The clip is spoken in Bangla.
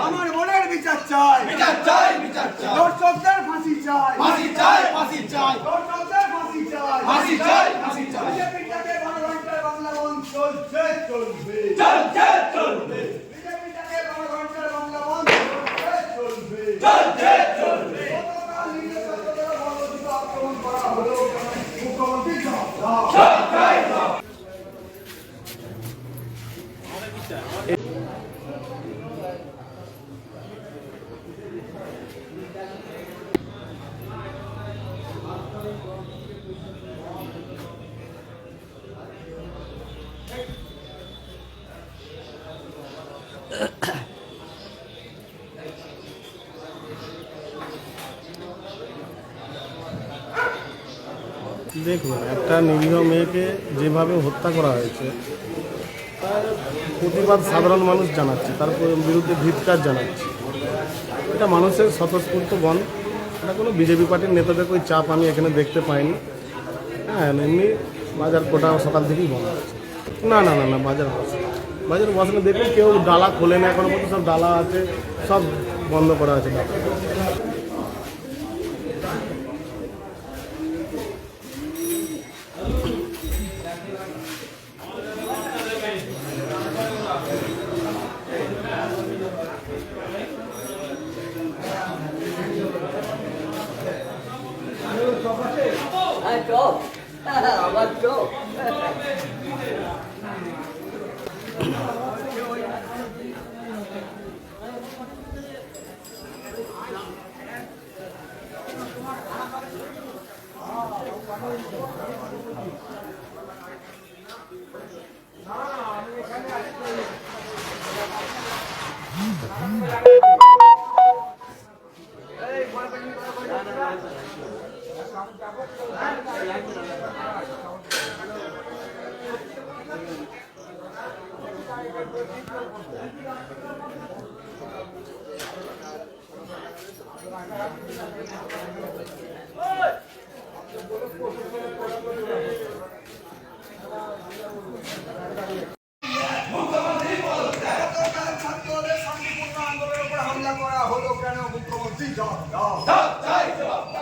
আমার মনের বিচার চাই, দর্শকদের ফাঁসি চাই, দর্শকদের ফাঁসি চাই, বিজেপিটাকে গণতন্ত্রের বাংলা বন্ধ চলবে, বিজেপিটাকে গণতন্ত্রের বাংলা বন্ধ চলবে। গতকাল নির্যাতনের বর্বরিত আক্রমণ করা হলো, মুখ্যমন্ত্রী দেখুন, একটা নিরীহ মেয়েকে যেভাবে হত্যা করা হয়েছে তার প্রতিবাদ সাধারণ মানুষ জানাচ্ছে, তার বিরুদ্ধে ধিক্কার জানাচ্ছে। এটা মানুষের স্বতঃস্ফূর্ত বন, এটা কোনো বিজেপি পার্টির নেতাদের કોઈ চাপ আমি এখানে দেখতে পাইনি। হ্যাঁ, এমনি বাজার গোটা সকাল থেকেই বন্ধ আছে। না, বাজার বসে না। দেখুন, কেউ ডালা খোলে না এখনো পর্যন্ত, সব ডালা আছে, সব বন্ধ করা আছে ডালা। ছাত্রদের শান্তিপূর্ণ আন্দোলনের উপর হামলা করা হলো কেন? মুখ্যমন্ত্রী জবাব দাও।